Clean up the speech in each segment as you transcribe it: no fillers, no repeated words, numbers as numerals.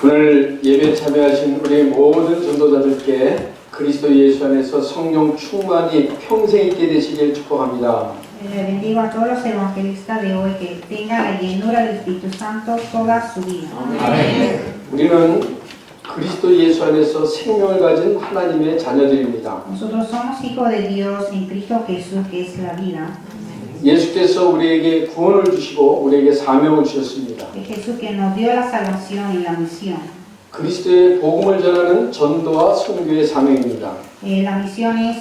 오늘 예배에 참여하신 우리 모든 전도자들께 그리스도 예수 안에서 성령 충만이 평생 있게 되시길 축복합니다. Le bendigo a todos los evangelistas de hoy que tengan la llenura del Espíritu Santo toda su vida. 우리는 그리스도 예수 안에서 생명을 가진 하나님의 자녀들입니다. Nosotros somos hijos de Dios en Cristo Jesús, que es la vida. 예수께서 우리에게 구원을 주시고 우리에게 사명을 주셨습니다. Es Jesús que nos dio la salvación y la misión. 그리스도의 복음을 전하는 전도와 선교의 사명입니다. La misión es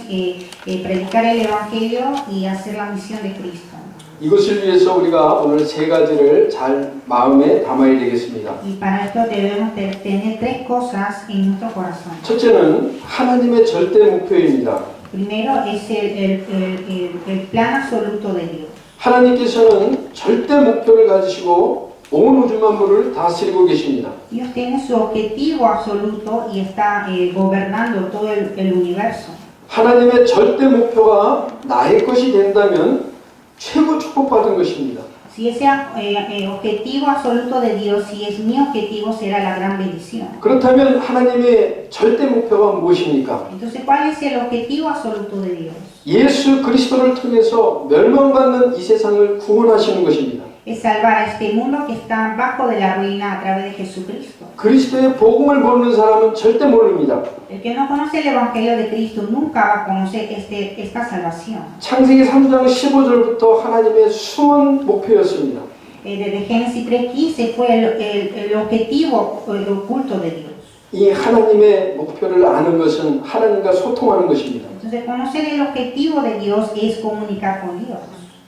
predicar el Evangelio y hacer la misión de Cristo. 이것을 위해서 우리가 오늘 세 가지를 잘 마음에 담아야 되겠습니다. Y para esto debemos tener tres cosas en nuestro corazón. 첫째는 하나님의 절대 목표입니다. Primero es el plan absoluto de Dios. 하나님께서는 절대 목표를 가지시고 온 우주 만물을 다스리고 계십니다. Dios tiene su objetivo absoluto y está gobernando todo el universo. 하나님의 절대 목표가 나의 것이 된다면 최고 축복받은 것입니다. Si ese objetivo absoluto de Dios, si es mi objetivo, será la gran bendición. 그렇다면 하나님의 절대 목표가 무엇입니까? Entonces, ¿cuál es el objetivo absoluto de Dios? 예수 그리스도를 통해서 멸망받는 이 세상을 구원하시는 것입니다. Es salvar a este mundo que está bajo de la ruina a través de Jesucristo. 그리스도의 복음을 모르는 사람은 절대 모릅니다. El que no conoce el Evangelio de Cristo nunca va a conocer esta salvación. 창세기 3장 15절부터 하나님의 수원 목표였습니다. Desde Génesis 3:15 fue el objetivo oculto de Dios. 이 하나님의 목표를 아는 것은 하나님과 소통하는 것입니다. Entonces, conocer el objetivo de Dios es comunicar con Dios.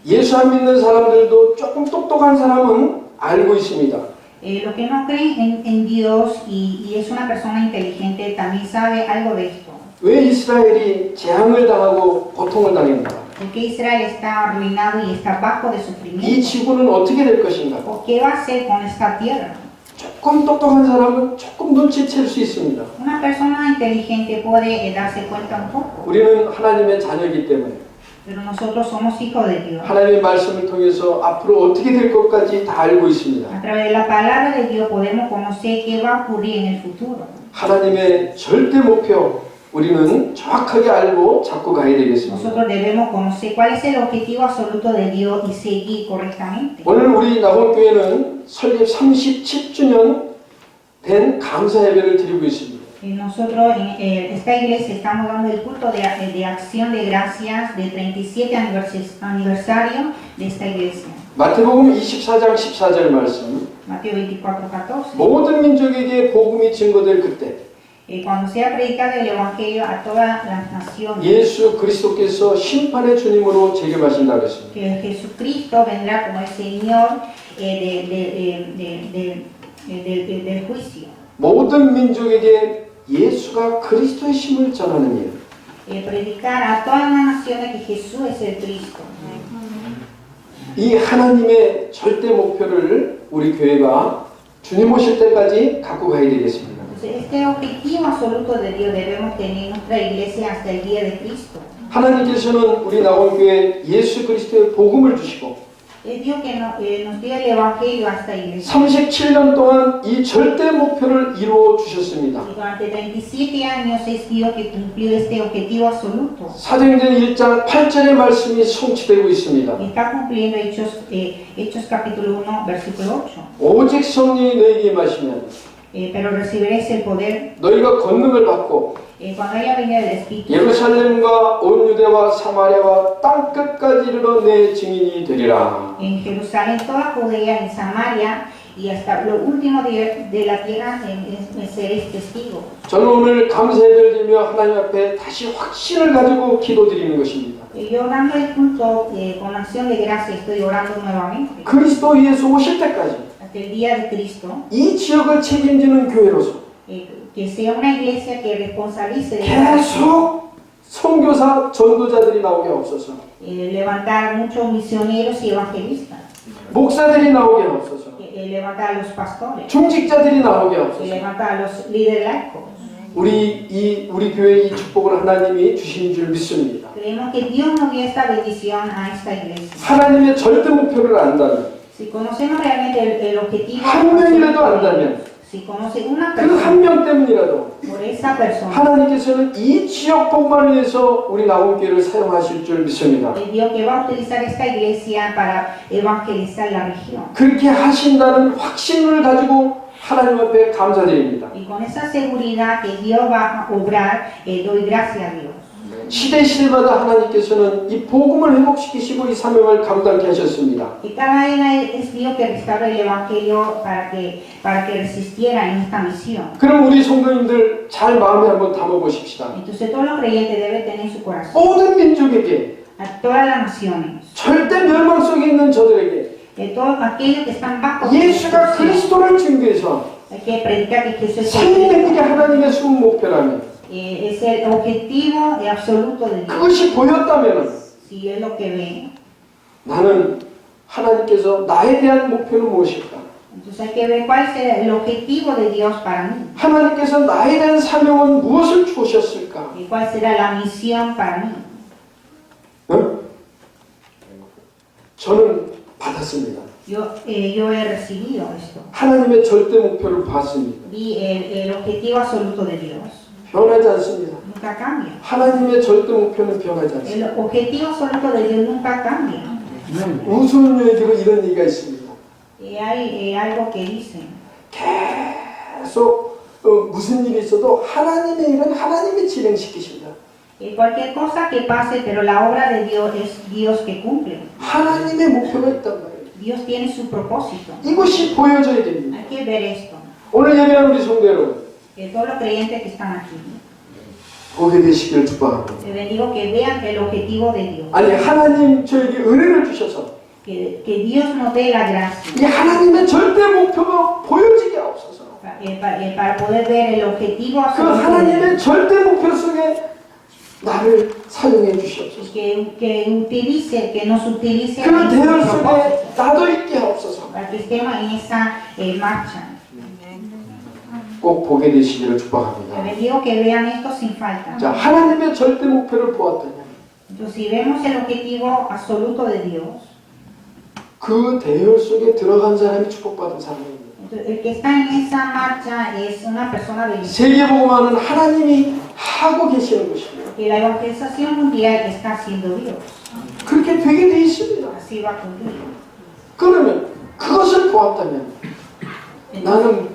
예수 안 믿는 사람들도 조금 똑똑한 사람은 알고 있습니다. Los que no creen en Dios y es una persona inteligente también sabe algo de esto. 왜 이스라엘이 재앙을 당하고 고통을 당했는가? Porque Israel está arruinado y está bajo de 이 sufrimiento. 지구는 어떻게 될 것인가? ¿O qué va a hacer con esta tierra? 조금 똑똑한 사람은 조금 눈치챌 수 있습니다. Una persona inteligente puede darse cuenta un poco, 우리는 하나님의 자녀이기 때문에 pero nosotros somos hijos de Dios. 하나님의 말씀을 통해서 앞으로 어떻게 될 것까지 다 알고 있습니다. A través de la palabra de Dios podemos conocer qué va a ocurrir en el futuro. 하나님의 절대 목표 우리는 정확하게 알고 잡고 가야 되겠습니다. Nosotros debemos conocer cuál es el objetivo absoluto de Dios y seguir correctamente. 오늘 우리 낙원교회는 설립 37주년 된 감사 예배를 드리고 있습니다. Nosotros en esta iglesia estamos dando el culto de acción de gracias de 37 aniversario de esta iglesia. 마태복음 24장 14절 말씀 Mateo 24:14. 모든 민족에게 복음이 증거될 그때 Cuando sea predicado el evangelio a todas las naciones, 예수 그리스도께서 심판의 주님으로 재림하신다고 했습니다. que Jesucristo vendrá como el Señor del juicio. 모든 민족에게 예수가 그리스도의 심을 전하는 일. Predicar a todas las naciones que Jesús es el Cristo. 이 하나님의 절대 목표를 우리 교회가 주님 오실 때까지 갖고 가야 되겠습니다. Este objetivo absoluto de Dios debemos tener en nuestra iglesia hasta el día de Cristo. 하나님께서는 우리 낙원교회에 예수 그리스도의 복음을 주시고 Es Dios que nos dio el evangelio a esta iglesia. 37년 동안 이 절대 목표를 이루어 주셨습니다. Y durante 37 años es Dios que cumplió este objetivo absoluto. 사도행전 1장 8절의 말씀이 성취되고 있습니다. Está cumpliendo Hechos capítulo 1, versículo 8. 오직 성령이 너희에게 임하시면 Pero recibiréis el poder 너희가 권능을 받고 cuando haya venido el Espíritu 예루살렘과 온 유대와 사마리아와 땅 끝까지 이르러 내 증인이 되리라. en Jerusalén, toda Judea, en Samaria y hasta lo último de la tierra seréis testigos. 저는 오늘 감사예배를 드리며 하나님 앞에 다시 확신을 가지고 기도드리는 것입니다. Yo orando el culto con acción de gracia estoy orando nuevamente. 그리스도 예수 오실 때까지 Hasta el día de Cristo. 이 지역을 책임지는 교회로서 Que sea una iglesia que responsabilice de 계속 선교사 전도자들이 나오게 없어서 levantar muchos misioneros y evangelistas, 목사들이 나오게 없어서 levantar a los pastores, 중직자들이 나오게 없어서 levantar a los líderes laicos. 우리 교회에 이 축복을 하나님이 주신 줄 믿습니다. Creemos que Dios nos dio esta bendición a esta iglesia. 하나님의 절대 목표를 안다면 Si conocemos realmente el objetivo, 한 명이라도 안다면 si conoce una 그 한 persona, 명 때문이라도 por esa persona, 하나님께서는 이 지역복만을 위해서 우리 나온교회를 사용하실 줄 믿습니다. el Dios que va a utilizar esta iglesia para evangelizar la región. 그렇게 하신다는 확신을 가지고 하나님 앞에 감사드립니다. Y con esa seguridad que Dios va a obrar, doy gracias a Dios. 시대 시대마다 하나님께서는 이 복음을 회복시키시고 이 사명을 감당케 하셨습니다. Y cada día es Dios que restaura el evangelio para que resistiera en esta misión. 그럼 우리 성도님들 잘 마음에 한번 담아 보십시다. Entonces todos los creyentes deben tener en su corazón, 모든 민족에게 a todas las naciones, 절대 멸망 속에 있는 저들에게 de todos aquellos que están bajo 예수가 persecución. 그리스도를 증거해서 Hay que predicar que Jesús es 생명에게 하나님의 숨은 목표라면 es el objetivo absoluto de Dios. 그것이 보였다면 Si es lo que ve, 나는 하나님께서 나에 대한 목표는 무엇일까? entonces hay que ver cuál es el objetivo de Dios para mí 하나님께서 나에 대한 사명은 무엇을 주셨을까? y cuál será la misión para mí. 응? 저는 받았습니다. Yo he recibido esto. 하나님의 절대 목표를 봤습니다. Vi el objetivo absoluto de Dios. 변하지 않습니다. Nunca cambia. 하나님의 절대 목표는 변하지 않습니다. El objetivo absoluto de Dios nunca cambia. 우스운 얘기로 이런 얘기가 있습니다. Hay algo que dicen. 계속 무슨 일이 있어도 하나님의 일은 하나님이 진행시키신다. Cualquier cosa que pase, pero la obra de Dios es Dios que cumple. 하나님의 목표가 있단 말이에요. Dios tiene su propósito. 이것이 보여져야 됩니다. Hay que ver esto. 오늘 예배하는 우리 성도 여러분, Que todos los creyentes que están aquí, 보게 되시길 축복합니다. les bendigo que vean el objetivo de Dios. 아니 하나님 저에게 은혜를 주셔서 Que Dios nos dé la gracia 이 하나님의 절대 목표가 보여지게 없어서 para poder ver el objetivo 그 absoluto de 하나님의 Dios. 절대 목표 속에 나를 사용해 주시옵소서. Que nos utilice 그 en su 대열 속에 propósito. 나도 있게 하옵소서. Para que estemos en esa marcha. 꼭 보게 되시기를 Les 축복합니다. bendigo que vean esto sin falta. 자, 하나님의 절대 목표를 보았다면 Entonces, si vemos el objetivo absoluto de Dios, 그 대열 속에 들어간 사람이 축복받은 사람입니다. entonces, el que está en esa marcha es una persona bendita. 세계복음화는 하나님이 하고 계시는 것입니다. Que la evangelización mundial está haciendo Dios. 그렇게 되게 돼 있습니다. Así va a cumplir. 그러면 그것을 보았다면 나는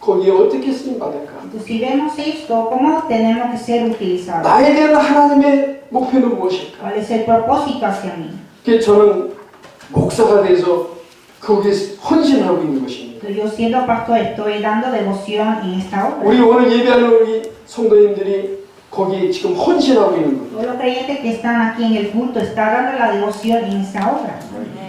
거기에 어떻게 쓰임 받을까? Entonces, si vemos esto, ¿cómo tenemos que ser utilizados? 나에 대한 하나님의 목표는 무엇일까? ¿Cuál es el propósito hacia mí? 그게 저는 목사가 돼서 거기에 헌신하고 있는 것입니다. Entonces, yo siendo pastor estoy dando devoción en esta obra. 우리 오늘 예배하는 우리 성도님들이 거기에 지금 헌신하고 있는 거예요. Todos los creyentes que están aquí en el culto están dando la devoción en esa obra.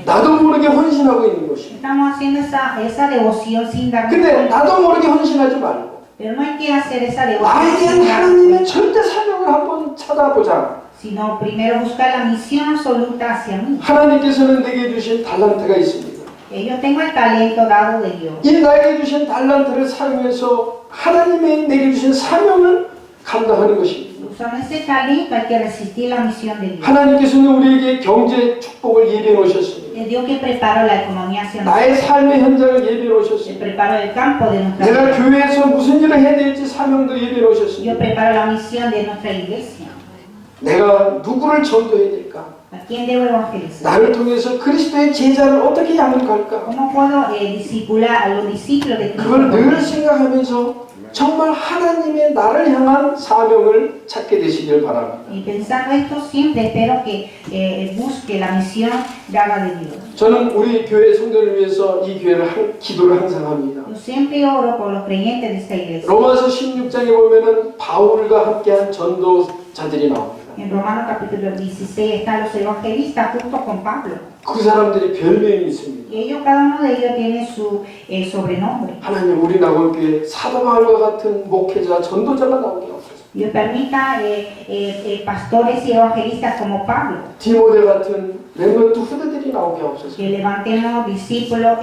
나도 모르게 헌신하고 있는 것입니다. Estamos haciendo esa devoción sin darnos 근데 cuenta. 나도 모르게 헌신하지 말고 Pero no hay que hacer esa 나에 devoción 대한 sin darnos 하나님의 cuenta, 절대 사명을 한번 찾아보자. sino primero buscar la misión absoluta hacia mí. 하나님께서는 내게 주신 달란트가 있습니다. Yo tengo el talento dado de Dios. 이 나에게 주신 달란트를 사용해서 하나님의 내게 주신 사명을 감당하는 것입니다. Usando ese talento hay que resistir la misión de Dios. 하나님께서는 우리에게 경제 축복을 예비해 놓으셨습니다. El Dios que preparó la economía hacia 나의 nosotros. 삶의 현장을 예비해 Él 놓으셨습니다. preparó el campo de nuestra 내가 vida. 교회에서 무슨 일을 해야 될지 사명도 예비해 Dios 놓으셨습니다. preparó la misión de nuestra iglesia. 내가 누구를 전도해야 될까? ¿A quién debo evangelizar? 나를 통해서 그리스도의 제자를 어떻게 양육할까? ¿Cómo puedo discipular a los discípulos de 그걸 늘 Cristo? 생각하면서 정말 하나님의 나를 향한 사명을 찾게 되시길 바랍니다. Y pensando esto, siempre espero que busque la misión dada de Dios. 저는 우리 교회 성도를 위해서 이 교회를 기도를 항상 합니다. Yo siempre oro por los creyentes de esta iglesia. 로마서 16장에 보면은 바울과 함께한 전도자들이 나옵니다. En Romanos capítulo 16 están los evangelistas junto con Pablo. 그 사람들이 별명이 있습니다. Y ellos, cada uno de ellos tiene su sobrenombre. 하나님 우리 나올교회 사도 바울과 같은 목회자 전도자가 나오게 하옵소서. Dios permita pastores y evangelistas como Pablo. 디모데 같은 렘넌트 후대들이 나오게 하옵소서. Que levantemos discípulos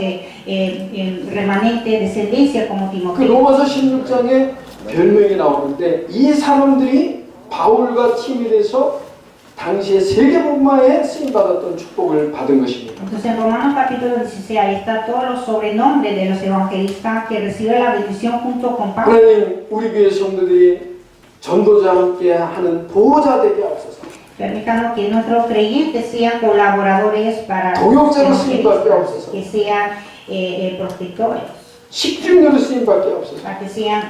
remanentes, descendencia como 그 Timoteo. 로마서 16장에 별명이 나오는데 이 사람들이 바울과 팀이 돼서 당시에 세계복음화에 쓰임받았던 축복을 받은 것입니다. Entonces en Romanos capítulo 16 ahí está todos los sobrenombres de los evangelistas que reciben la bendición junto con Pablo. 하나님, 우리 교회 성도들이 전도자와 함께 하는 보호자 되게 하옵소서. Permítanos que nuestros creyentes sean colaboradores para 동역자로 los 쓰임받게 evangelistas, 하옵소서. que sean protectores, 식중료로 쓰임받게 하옵소서. para que sean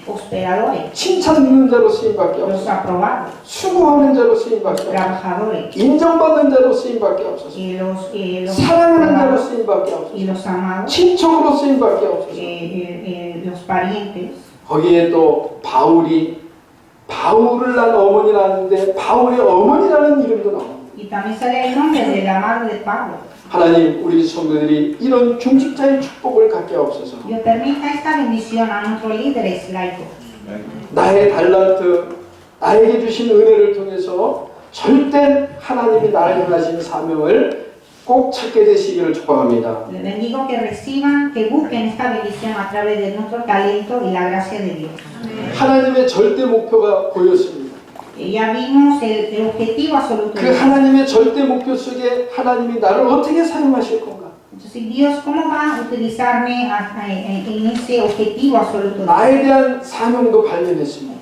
hospedadores, 칭찬 듣는 자로 쓰임받게 los 하옵소서. aprobados, 수고하는 자로 쓰임받게 하옵소서. trabajadores, 인정받는 자로 쓰임받게 하옵소서. y los 사랑하는 자로 aprobados, 쓰임받게 y 하옵소서. los amados, 친척으로 쓰임받게 하옵소서. los parientes. 거기에 또 바울을 낳은 어머니 낳았는데 바울의 어머니라는 이름도 나옵니다. Y también sale el nombre de la madre de Pablo. 하나님, 우리 성도들이 이런 중직자의 축복을 갖게 하옵소서. Dios permita esta bendición a nuestros líderes laicos. 나의 달란트, 나에게 주신 은혜를 통해서 절대 하나님이 나를 향하신 사명을 꼭 찾게 되시기를 축복합니다. Les bendigo que reciban, que busquen esta bendición a través de nuestro talento y la gracia de Dios. 하나님의 절대 목표가 보였습니다. Ya vimos el objetivo absoluto. 그 하나님의 절대 목표 속에 하나님이 나를 어떻게 사용하실 건가? Entonces, Dios, ¿cómo va a utilizarme en ese objetivo absoluto? 나에 대한 사명도 발견했습니다.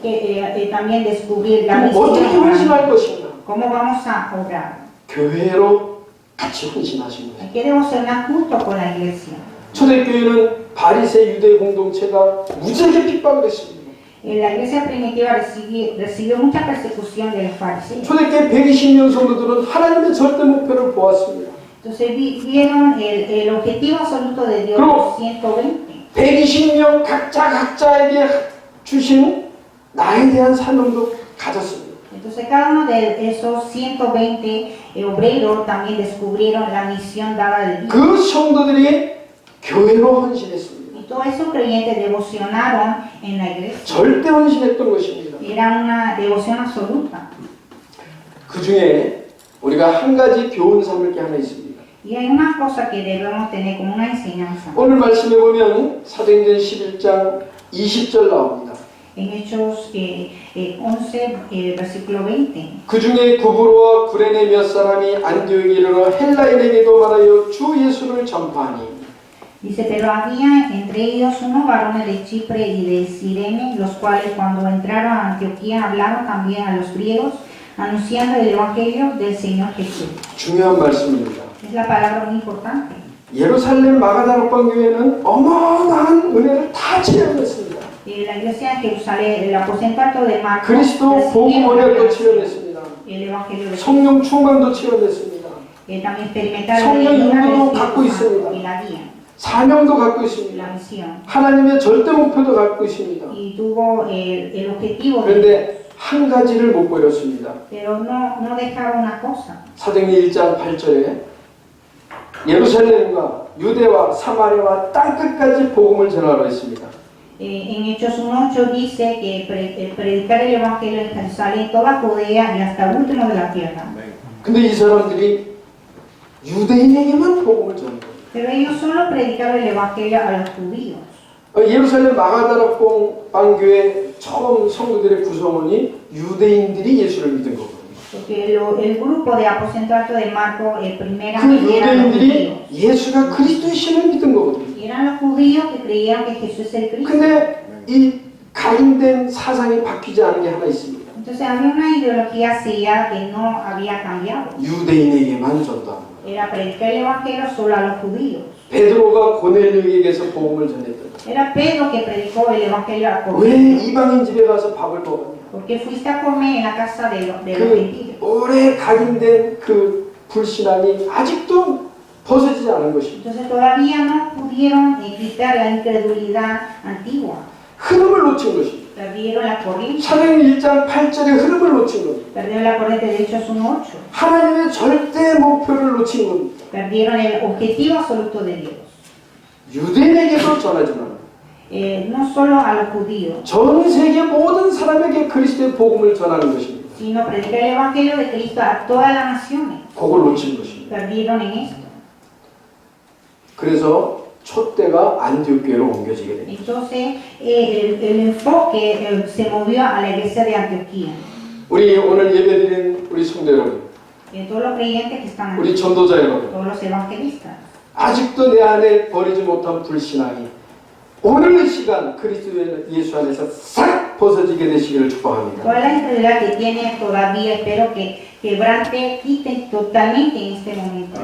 También descubrir la 그럼 어떻게 misión. 헌신할 것인가? ¿Cómo vamos a obrar? 교회로 같이 헌신하신 거예요. Que debemos ser junto con la iglesia. 초대교회는 바리새 유대 공동체가 무지하게 핍박을 했습니다. La iglesia primitiva recibió mucha persecución de los fariseos. 초대교회 120명 성도들은 하나님의 절대 목표를 보았습니다. Entonces vieron el objetivo absoluto de Dios, Pero- 120. 120명 각자에게 주신 나에 대한 사명도 가졌습니다. Entonces cada uno de esos 120 obreros también descubrieron la misión dada de Dios. 그 성도들이 교회로 헌신했습니다. Y todos esos creyentes devocionaron en la iglesia. 절대 헌신했던 것입니다. Era una devoción absoluta. 그 중에 우리가 한 가지 교훈 삼을 게 하나 있습니다. Y hay una cosa que debemos tener como una enseñanza. 오늘 말씀해 보면 사도행전 11장 20절 나옵니다. En Hechos 11, versículo 20. 그 중에 구브로와 구레네 몇 사람이 안디옥에 이르러 헬라인에게도 말하여 주 예수를 전파하니 Dice, pero había entre ellos unos varones de Chipre y de Cirene, los cuales cuando entraron a Antioquía hablaron también a los griegos, anunciando el evangelio del Señor Jesús. 중요한 말씀입니다. Es la palabra muy importante. 예루살렘 마가다락방 교회는 어마어마한 은혜를 다 체험했습니다. La iglesia de Jerusalén, el aposento alto de Marcos, 그리스도 복음 언약도 체험했습니다. el evangelio de 성령 충만도 체험했습니다. también experimentaron 성령 el 인도도 갖고 있습니다. y la guía, 사명도 갖고 있습니다. la misión. 하나님의 절대 목표도 갖고 있습니다. Y tuvo el objetivo, 그런데 한 가지를 못 버렸습니다. pero no dejaron una cosa. 사도행전 1장 8절에 예루살렘과 유대와 사마리아와 땅끝까지 복음을 전하라 했습니다. En Hechos 1:8 dice que predicar el evangelio en Jerusalén, toda Judea y hasta el último de la tierra. 근데 이 사람들이 유대인에게만 복음을 전한 거예요. Pero ellos solo predicaron el evangelio a los judíos. 예루살렘 마가다락방 교회 처음 성도들의 구성원이 유대인들이 예수를 믿은 거거든요. Porque el grupo de aposento alto de Marcos, 그 primeramente eran los 유대인들이 judíos. 예수가 그리스도의 신을 믿은 거거든요. Y eran los judíos que creían que Jesús es el Cristo. 근데 이 가인된 사상이 바뀌지 않은 게 하나 있습니다. Entonces había una ideología sellada que no había cambiado. 유대인에게만 전도하는 거예요. Era predicar el evangelio solo a los judíos. 베드로가 고넬료에게서 복음을 전했던 Era Pedro que predicó el evangelio a 왜 Cornelio. 이방인 집에 가서 밥을 먹었냐? Porque fuiste a comer en la casa de los 그 gentiles. 오래 각인된 그 불신앙이 아직도 벗어지지 않은 것입니다. Entonces todavía no pudieron quitar la incredulidad antigua. 흐름을 놓친 것입니다. Perdieron la corriente. 사도행전 1장 8절의 흐름을 놓친 겁니다. Perdieron la corriente de Hechos 1:8. 하나님의 절대 목표를 놓친 겁니다. Perdieron el objetivo absoluto de Dios. 유대인에게도 전하지만 No solo a los judíos, 전 세계 모든 사람에게 그리스도의 복음을 전하는 것입니다. sino predicar el evangelio de Cristo a todas las naciones. 그걸 놓친 것입니다. Perdieron en esto. 그래서 촛대가 안디옥 교회로 옮겨지게 됩니다. Entonces el enfoque se movió a la iglesia de Antioquía. 우리 오늘 예배드린 우리 성도 여러분, todos los creyentes que están aquí, 우리 전도자 여러분, todos los evangelistas. 아직도 내 안에 버리지 못한 불신앙이 오늘 이 시간 그리스도 예수 안에서 싹 벗어지게 되시기를 축복합니다. Toda la incredulidad que tiene todavía, espero que quebrante, quiten totalmente en este momento.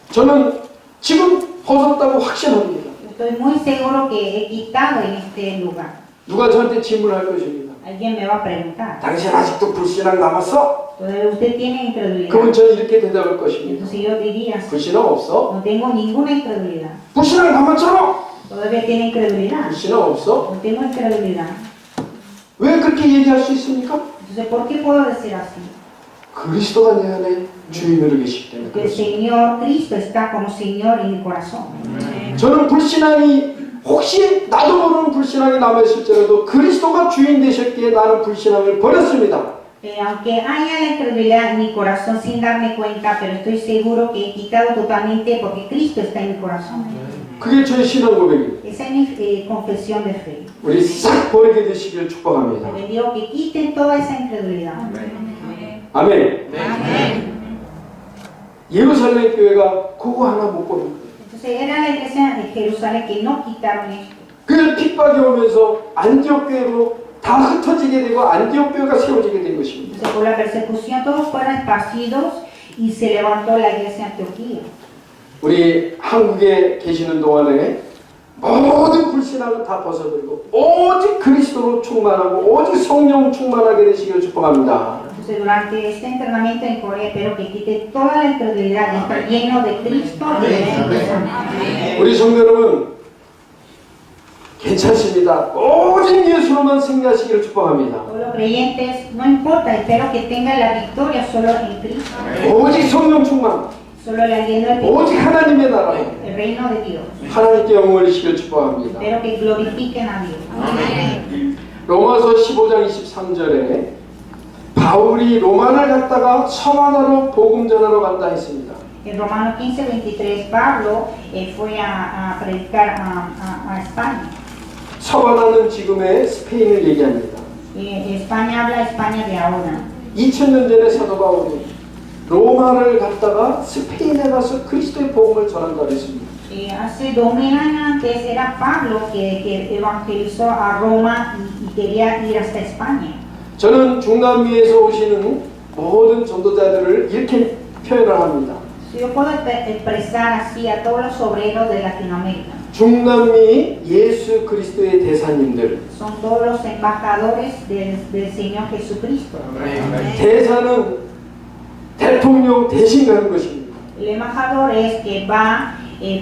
저는 지금 벗었다고 확신합니다. Estoy muy seguro que he quitado en este lugar. 누가 저한테 질문할 것입니다. Alguien me va a preguntar, 당신 아직도 불신앙 남았어? ¿todavía usted tiene incredulidad? 그러면 저는 이렇게 대답할 것입니다. Entonces yo diría, 불신앙 없어? no tengo ninguna incredulidad. 불신앙 남았잖아? ¿Todavía tiene incredulidad? 불신앙 없어? No tengo incredulidad. 왜 그렇게 얘기할 수 있습니까? Entonces, ¿por qué puedo decir así? 그리스도가 내 안에 주인으로 계시기 때문에 Porque el 그렇습니다. Señor Cristo está como Señor en mi corazón. 저는 불신앙이 혹시 나도 모르는 불신앙이 남아있을지라도 그리스도가 주인 되셨기에 나는 불신앙을 버렸습니다. Aunque haya la incredulidad en mi corazón sin darme cuenta, pero estoy seguro que he quitado totalmente porque Cristo está en mi corazón. 그게 저의 신앙 고백입니다. Esa es mi confesión de fe. 우리 싹 버리게 되시기를 축복합니다. Le digo que quiten toda esa incredulidad. 아멘. 예루살렘 교회가 그거 하나 못 버린 거예요. Entonces era la iglesia de Jerusalén que no quitaron esto. 그 핍박이 오면서 안디옥 교회로 다 흩어지게 되고 안디옥 교회가 세워지게 된 것입니다. Entonces por la persecución todos fueron esparcidos y se levantó la iglesia de Antioquía. 우리 한국에 계시는 동안에 모든 불신앙은 다 벗어버리고 오직 그리스도로 충만하고 오직 성령 충만하게 되시기를 축복합니다. Entonces durante este entrenamiento en Corea espero que quite toda la incredulidad y estar lleno de Cristo y del Espíritu Santo. 우리 성도 여러분 괜찮습니다. 오직 예수로만 승리하시기를 축복합니다. Todos los creyentes, no importa, espero que tengan la victoria solo en Cristo. 오직 성령 충만, Solo la lleno del 오직 하나님의 나라, el reino de Dios. 하나님께 영광을 주시기를 축복합니다. Espero que glorifiquen a Dios. 로마서 15장 23절에 바울이 로마를 갔다가 서만하러 복음 전하러 간다 했습니다. En Romanos 15:23 Pablo fue a predicar a España. 서만하는 지금의 스페인을 얘기합니다. España habla España de ahora. 2000년 전에 사도 바울이 로마를 갔다가 스페인에 가서 그리스도의 복음을 전한다 했습니다. Hace 2000 años antes era Pablo que evangelizó a Roma y quería ir hasta España. 저는 중남미에서 오시는 모든 전도자들을 이렇게 표현을 합니다. Yo puedo expresar así a todos los obreros de Latinoamérica. 중남미 예수 그리스도의 대사님들. Son todos los embajadores del Señor Jesucristo. 대사는 대통령 대신 가는 것입니다. El embajador es que va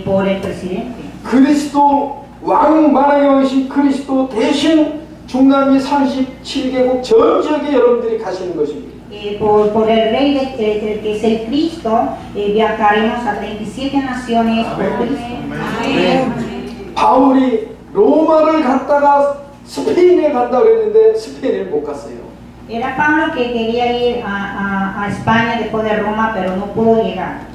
por el presidente. 그리스도 왕 만왕의 왕이신 그리스도 대신 중남미 37개국 전 지역에 여러분들이 가시는 것입니다. Por el rey que es el Cristo, viajaremos a 37 naciones por Cristo. 바울이 로마를 갔다가 스페인에 간다고 했는데 스페인을 못 갔어요. Era Pablo que quería ir a España después de Roma, pero no pudo llegar.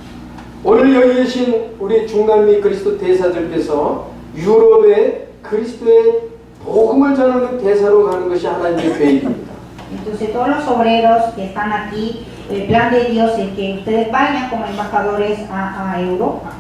오늘 여기 계신 우리 중남미 그리스도 대사들께서 유럽에 그리스도의 복음을 전하는 대사로 가는 것이 하나님의 계획입니다. Entonces todos los obreros que están aquí, el plan de Dios es que ustedes vayan como embajadores a Europa.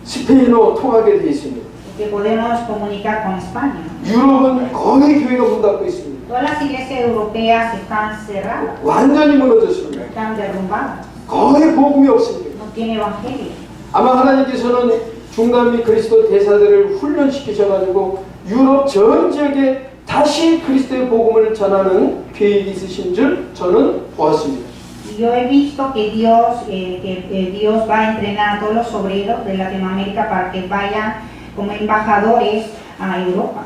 스페인어 통하게 되어 있습니다. Que podemos comunicar con España. 유럽은 거의 교회가 문 닫고 있습니다. Todas las iglesias europeas están cerradas, 완전히 무너졌습니다. están derrumbadas, 거의 복음이 없습니다. no tiene evangelio. 아마 하나님께서는 중남미 그리스도 대사들을 훈련시키셔가지고 유럽 전 지역에 다시 그리스도의 복음을 전하는 계획이 있으신 줄 저는 보았습니다. Yo he visto que Dios va a entrenar a todos los obreros de Latinoamérica para que vayan como embajadores a Europa.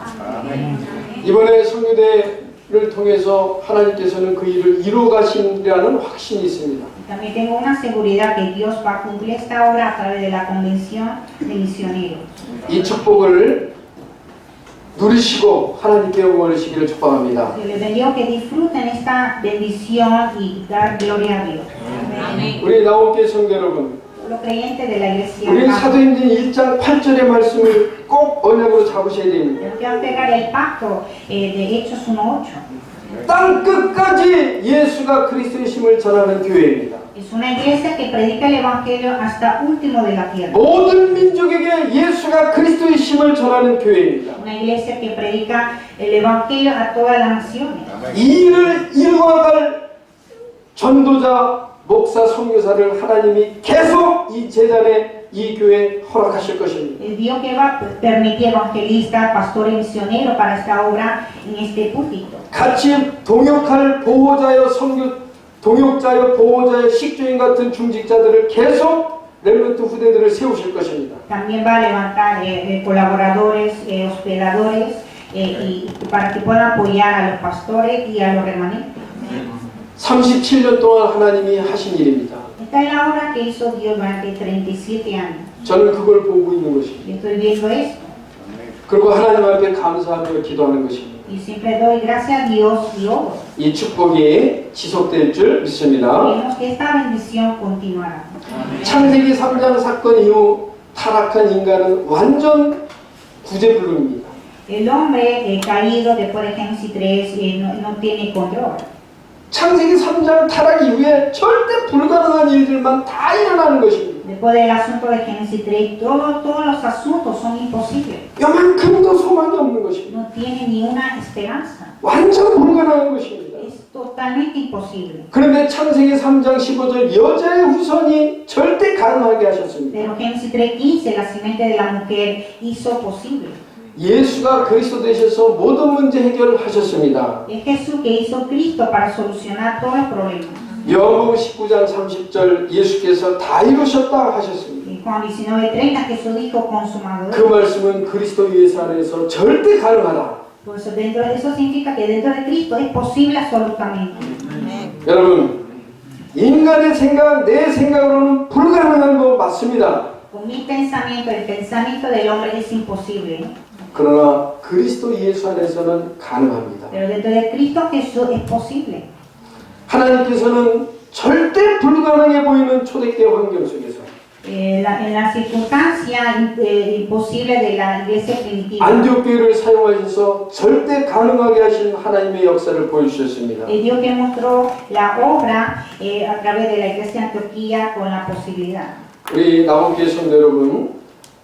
이번에 성유대를 통해서 하나님께서는 그 일을 이루어 가신다는 확신이 있습니다. También tengo una seguridad que Dios va a cumplir esta obra a través de la convención de misioneros. 이 축복을 누리시고 하나님께 영광을 주시기를 축복합니다. Les bendigo que disfruten esta bendición y dar gloria a Dios. 우리 나온교회 성도 여러분, Los creyentes de la iglesia. 우리 사도행전 1장 8절의 말씀을 꼭 언약으로 잡으셔야 됩니다. Tengo que pegar el pacto de Hechos 1:8. 땅 끝까지 예수가 그리스도이심을 전하는 교회입니다. Es una iglesia que predica el Evangelio hasta último de la tierra. 모든 민족에게 예수가 그리스도이심을 전하는 교회입니다. Una iglesia que predica el Evangelio a todas las naciones. 이 일을 이루어갈 전도자, 목사, 선교사를 하나님이 계속 이 재단에 이 교회에 허락하실 것입니다. El Dios que va a permitir evangelistas, pastores y misioneros para esta obra en este púlpito. 같이 동역할 보호자여 동역자여 보호자여 식주인 같은 중직자들을 계속 렘넌트 후대들을 세우실 것입니다. También va a levantar colaboradores, hospedadores, y para que puedan apoyar a los pastores y a los remanentes. 37년 동안 하나님이 하신 일입니다. Esta es la obra que hizo Dios durante 37 años. 저는 그걸 보고 있는 것입니다. Yo estoy viendo esto 그리고 하나님 앞에 감사하며 기도하는 것입니다. y siempre doy gracias a Dios y oro. 이 축복이 지속될 줄 믿습니다. Creemos que esta bendición continuará. 창세기 3장 사건 이후 타락한 인간은 완전 구제불능입니다. El hombre caído después de Génesis 3 no tiene control. 창세기 3장 타락 이후에 절대 불가능한 일들만 다 일어나는 것입니다. Después del asunto de Génesis 3, todos los asuntos son imposibles. 요만큼도 소망이 없는 것입니다. No tiene ni una esperanza. 완전 불가능한 것입니다. Es totalmente imposible. 그런데 창세기 3장 15절 여자의 후손이 절대 가능하게 하셨습니다. Pero Génesis 3:15, la simiente de la mujer hizo posible. 예수가 그리스도 되셔서 모든 문제 해결을 하셨습니다. Es Jesús que hizo Cristo para solucionar todos los problemas. 요한복음 19장 30절 예수께서 다 이루셨다 하셨습니다. En Juan 19:30 Jesús dijo consumado. 그 말씀은 그리스도 예수 안에서 절대 가능하다. Por eso, eso significa que dentro de Cristo es posible absolutamente. 여러분, 인간의 생각, 내 생각으로는 불가능한 거 맞습니다. Con mi pensamiento, el pensamiento del hombre es imposible. 그러나 그리스도 예수 안에서는 가능합니다. Pero dentro de Cristo Jesús es posible. 하나님께서는 절대 불가능해 보이는 초대교회 환경 속에서 En la circunstancia imposible de la iglesia primitiva, 안디옥교회를 사용하셔서 절대 가능하게 하신 하나님의 역사를 보여주셨습니다. Dios que mostró la obra a través de la iglesia de Antioquía con la posibilidad. 우리 나오기의 성도 여러분,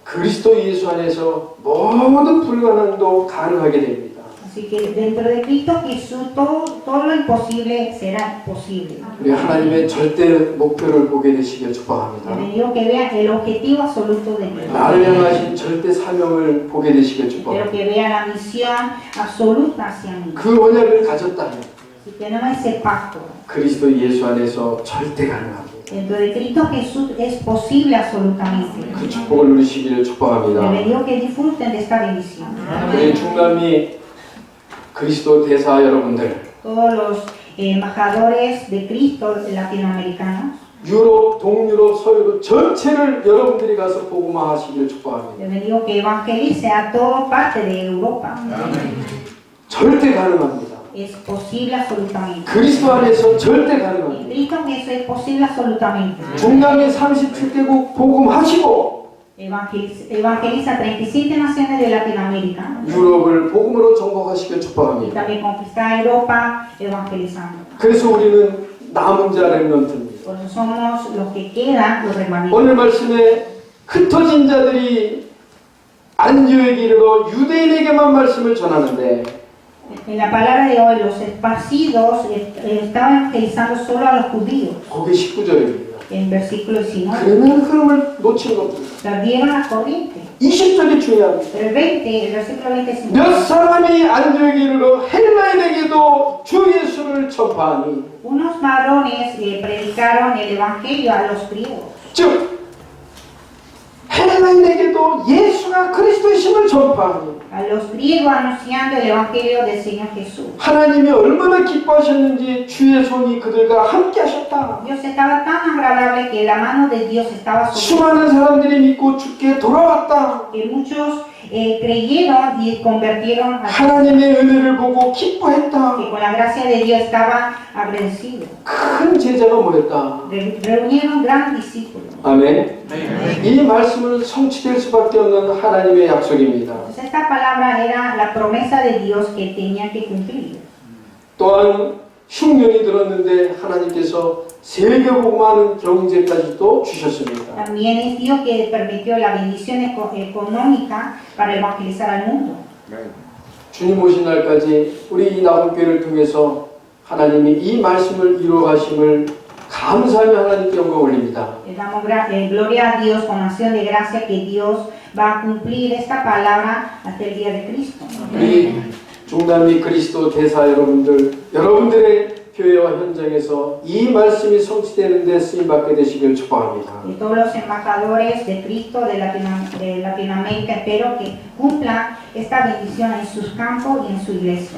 그리스도 예수 안에서 모든 불가능도 가능하게 됩니다. Así que dentro de Cristo Jesús todo lo imposible será posible. 우리 하나님의 절대 목표를 보게 되시길 축복합니다. Le digo que vean el objetivo absoluto de Dios. 나를 향하신 절대 사명을 보게 되시길 Pero 축복합니다. que vean la misión absoluta hacia mí. 그 언약을 가졌다면 Si tenemos ese pacto, 그리스도 예수 안에서 절대 가능합니다. dentro de Cristo Jesús es posible absolutamente. 그 축복을 누리시기를 축복합니다. Le digo que disfruten de esta bendición. 우리 중남미 그리스도 대사 여러분들, Todos los embajadores de Cristo latinoamericanos, 유럽, 동유럽, 서유럽 전체를 여러분들이 가서 복음화하시기를 축복합니다. le digo que evangelice a toda parte de Europa. 절대 가능합니다. Es posible absolutamente. 그리스도 안에서 절대 En 가능합니다. Cristo Jesús es posible absolutamente. 중남미 37개국 복음하시고 Evangeliza 37 naciones de Latinoamérica 유럽을 복음으로 정복하시길 y 축복합니다. también conquistar Europa evangelizando. 그래서 우리는 남은 자 렘넌트입니다. Por eso somos los que quedan, los remanentes. 오늘 말씀에 흩어진 자들이 안디옥에 이르러 유대인에게만 말씀을 전하는데 En la palabra de hoy, los esparcidos estaban evangelizando solo a los judíos. 거기 19절입니다. En versículo 19, 그러면 흐름을 놓친 겁니다. perdieron la corriente. 20절이 중요합니다. Pero el versículo 25. 몇 사람이 안디옥에 이르러 헬라인에게도 주 예수를 전파하니 Unos varones predicaron el evangelio a los griegos. 즉 헬라인에게도 예수가 그리스도이심을 전파하니 A los griegos anunciando el evangelio del Señor Jesús. 하나님이 얼마나 기뻐하셨는지 주의 손이 그들과 함께 하셨다. Dios estaba tan agradable que la mano de Dios estaba sobre 수많은 사람들이 믿고 주께 돌아왔다. que muchos creyeron y convirtieron a 하나님의 은혜를 보고 기뻐했다. que con la gracia de Dios estaban agradecidos. 큰 제자가 모였다. Reunieron gran discípulos. 아멘. 이 말씀은 성취될 수밖에 없는 하나님의 약속입니다. Entonces esta palabra era la promesa de Dios que tenía que cumplir. 또한 흉년이 들었는데 하나님께서 세계복음하는 경제까지도 주셨습니다. También es Dios que permitió la bendición económica para evangelizar al mundo. 주님 오신 날까지 우리 이 나훈교회를 통해서 하나님이 이 말씀을 이루어가심을 감사하며 하나님께 영광 올립니다. Le damos gloria a Dios con acción de gracia que Dios va a cumplir esta palabra hasta el día de Cristo. 우리 중남미 그리스도 대사 여러분들의 교회와 현장에서 이 말씀이 성취되는 데 쓰임받게 되시길 축복합니다. Y todos los embajadores de Cristo de Latinoamérica, espero que cumplan esta bendición en sus campos y en su iglesia.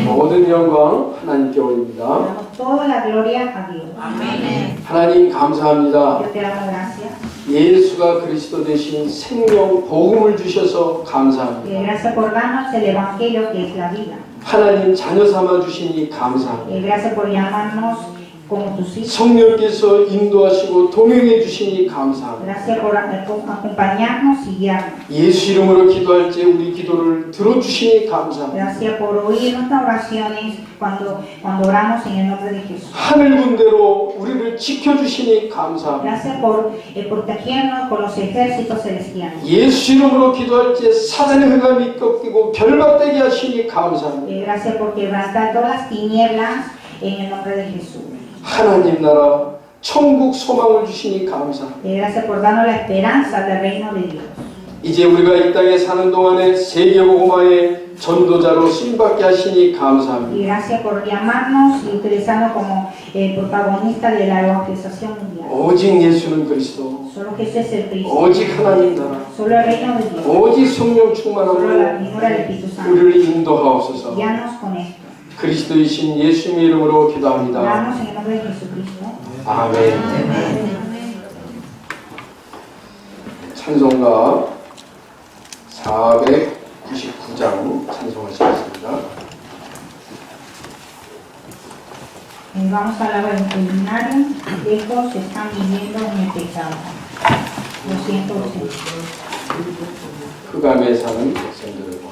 모든 영광 하나님께 올립니다. Damos toda la gloria a Dios. 하나님 감사합니다. Yo te damos gracias. 예수가 그리스도 되신 생명 복음을 주셔서 감사합니다. Gracias por darnos el Evangelio que es la vida. 하나님 자녀 삼아 주시니 감사합니다. Gracias por llamarnos como tus hijos. 성령께서 인도하시고 동행해 주시니 감사합니다. Gracias por acompañarnos y guiarnos. 예수 이름으로 기도할 때 우리 기도를 들어주시니 감사합니다. Gracias por oír nuestras oraciones cuando oramos en el nombre de Jesús. 하늘 군대로 우리를 지켜주시니 감사합니다. Gracias por protegernos con los ejércitos celestiales. 예수 이름으로 기도할 때 사단의 흑암이 꺾이고 별받되게 하시니 감사합니다. Gracias por quebrantar todas las tinieblas en el nombre de Jesús. 하나님 나라 천국 소망을 주시니 감사합니다. Gracias por darnos la esperanza del reino de Dios. 이제 우리가 이 땅에 사는 동안에 세계복음화의 전도자로 쓰임받게 하시니 감사합니다. Y gracias por llamarnos y utilizarnos como protagonistas de la evangelización mundial. 오직 예수는 그리스도, Solo Jesús es el Cristo. 오직 하나님 나라, Solo el reino de Dios. 오직 성령 Solo la 충만함으로 venidura del Espíritu Santo. 우리를 인도하옵소서. Guíanos con esto. 그리스도이신 예수님의 이름으로 기도합니다. Oramos en el nombre de Jesucristo. 아멘. 찬송가 499장 찬송하시겠습니다. Vamos a alabar el culminario. Lejos están viviendo en el pecado. 200. 흑암에 사는 백성들을 보라.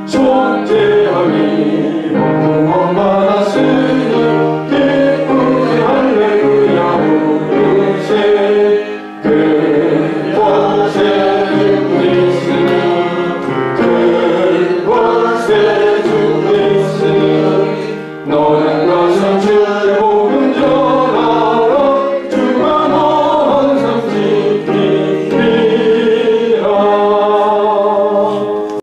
존재하니